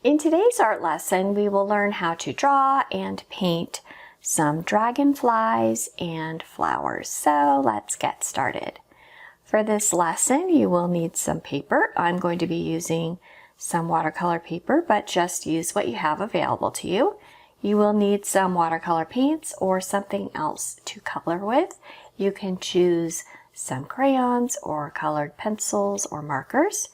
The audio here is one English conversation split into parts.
In today's art lesson, we will learn how to draw and paint some dragonflies and flowers. So let's get started. For this lesson, you will need some paper. I'm going to be using some watercolor paper, but just use what you have available to you. You will need some watercolor paints or something else to color with. You can choose some crayons or colored pencils or markers.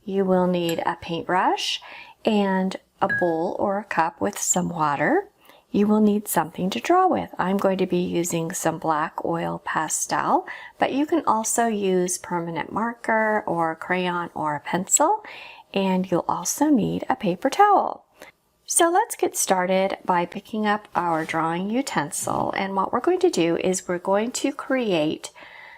You will need a paintbrush and a bowl or a cup with some water. You will need something to draw with. I'm going to be using some black oil pastel, but you can also use permanent marker or a crayon or a pencil, and you'll also need a paper towel. So let's get started by picking up our drawing utensil, and what we're going to do is we're going to create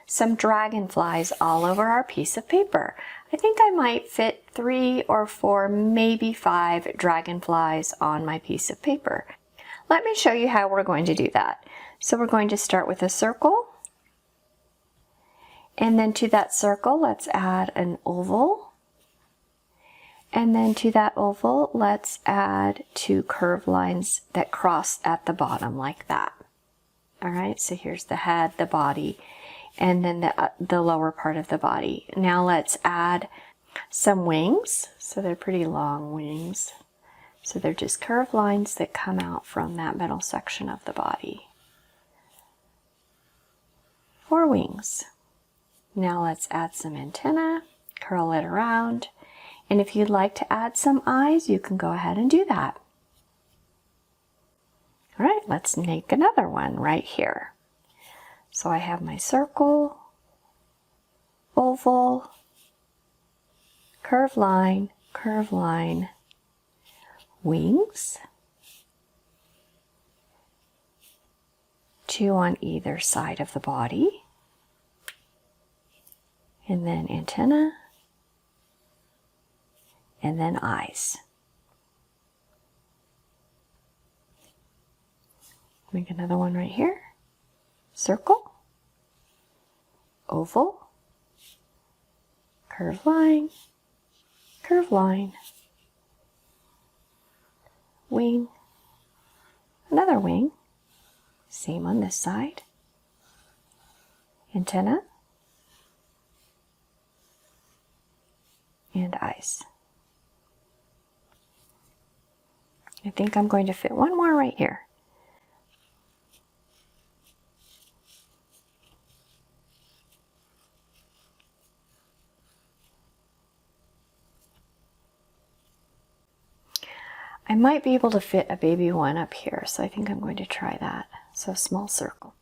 some dragonflies all over our piece of paper. I think I might fit 3 or 4, maybe 5 dragonflies on my piece of paper. Let me show you how we're going to do that. So we're going to start with a circle, and then to that circle let's add an oval, and then to that oval let's add 2 curved lines that cross at the bottom like that. Alright, so here's the head, the body, and then the lower part of the body. Now let's add some wings. So they're pretty long wings. So they're just curved lines that come out from that middle section of the body. 4 wings. Now let's add some antenna, curl it around, and if you'd like to add some eyes, you can go ahead and do that. All right, let's make another one right here. So I have my circle, oval, curved line, wings, 2 on either side of the body, and then antenna, and then eyes. Make another one right here. Circle, oval, curved line, wing, another wing, same on this side, antenna, and eyes. I think I'm going to fit one more right here. I might be able to fit a baby one up here, so I think I'm going to try that. So a small circle.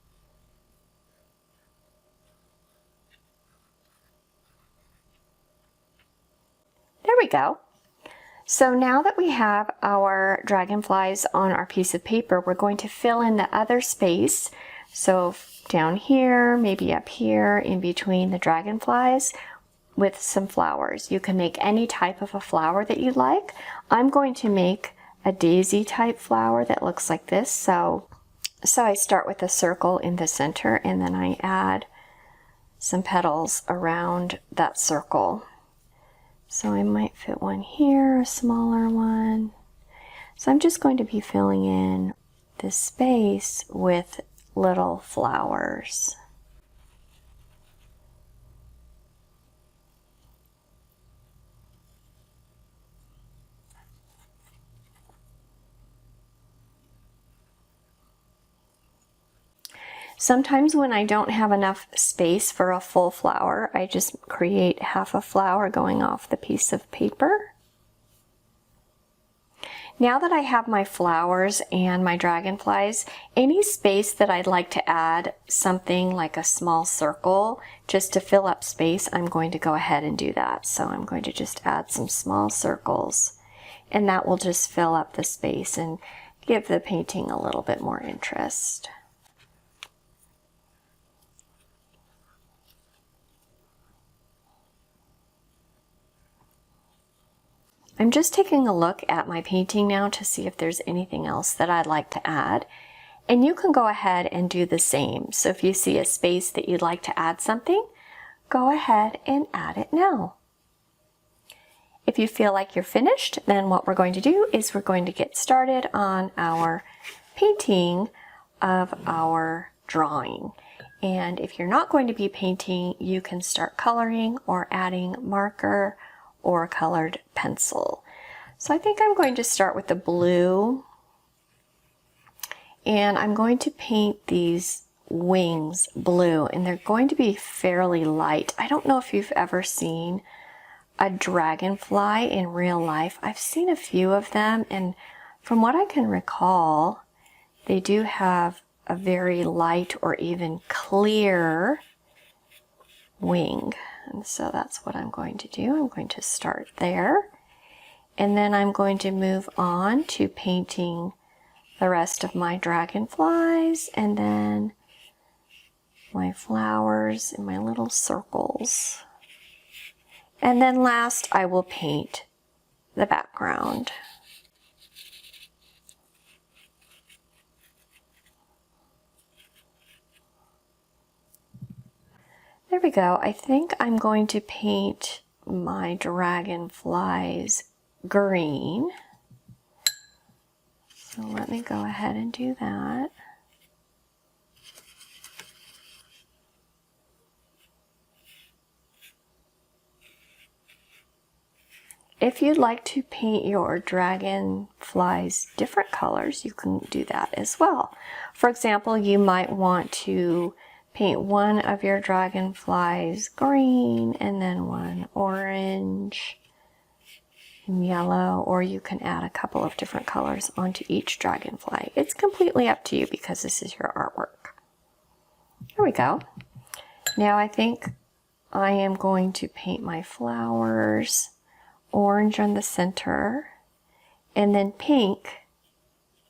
There we go. So now that we have our dragonflies on our piece of paper, we're going to fill in the other space. So down here, maybe up here, in between the dragonflies, with some flowers. You can make any type of a flower that you like. I'm going to make a daisy type flower that looks like this. So I start with a circle in the center, and then I add some petals around that circle. So I might fit one here, a smaller one. So I'm just going to be filling in this space with little flowers. Sometimes when I don't have enough space for a full flower, I just create half a flower going off the piece of paper. Now that I have my flowers and my dragonflies, any space that I'd like to add something like a small circle just to fill up space, I'm going to go ahead and do that. So I'm going to just add some small circles, and that will just fill up the space and give the painting a little bit more interest. I'm just taking a look at my painting now to see if there's anything else that I'd like to add. And you can go ahead and do the same. So if you see a space that you'd like to add something, go ahead and add it now. If you feel like you're finished, then what we're going to do is we're going to get started on our painting of our drawing. And if you're not going to be painting, you can start coloring or adding marker or colored pencil. So I think I'm going to start with the blue, and I'm going to paint these wings blue, and they're going to be fairly light. I don't know if you've ever seen a dragonfly in real life. I've seen a few of them, and from what I can recall, they do have a very light or even clear wing. And so that's what I'm going to do. I'm going to start there, and then I'm going to move on to painting the rest of my dragonflies, and then my flowers and my little circles. And then last, I will paint the background. There we go. I think I'm going to paint my dragonflies green. So let me go ahead and do that. If you'd like to paint your dragonflies different colors, you can do that as well. For example, you might want to paint one of your dragonflies green and then one orange and yellow, or you can add a couple of different colors onto each dragonfly. It's completely up to you because this is your artwork. There we go. Now I think I am going to paint my flowers orange on the center and then pink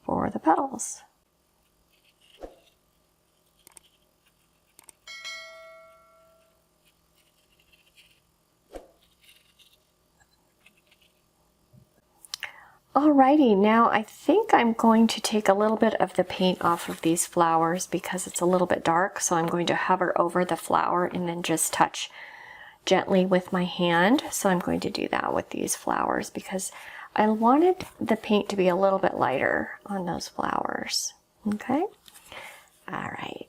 for the petals. Alrighty, now I think I'm going to take a little bit of the paint off of these flowers because it's a little bit dark, so I'm going to hover over the flower and then just touch gently with my hand. So I'm going to do that with these flowers because I wanted the paint to be a little bit lighter on those flowers. Okay? Alright.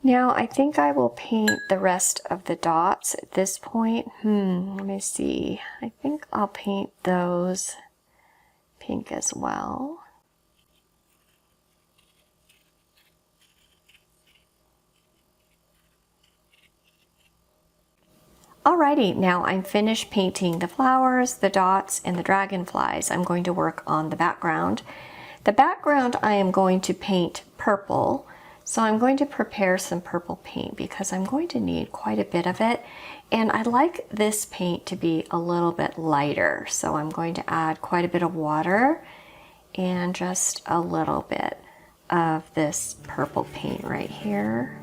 Now I think I will paint the rest of the dots at this point. Let me see. I think I'll paint those pink as well. Alrighty, now I'm finished painting the flowers, the dots, and the dragonflies. I'm going to work on the background. The background I am going to paint purple. So I'm going to prepare some purple paint because I'm going to need quite a bit of it, and I like this paint to be a little bit lighter. So I'm going to add quite a bit of water and just a little bit of this purple paint right here.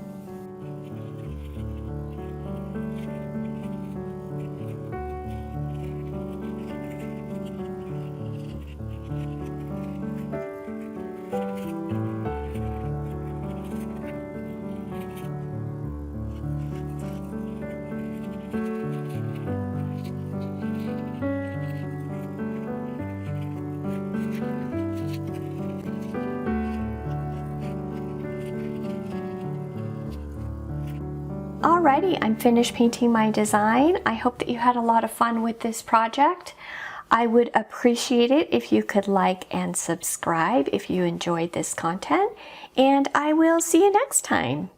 Alrighty, I'm finished painting my design. I hope that you had a lot of fun with this project. I would appreciate it if you could like and subscribe if you enjoyed this content, and I will see you next time.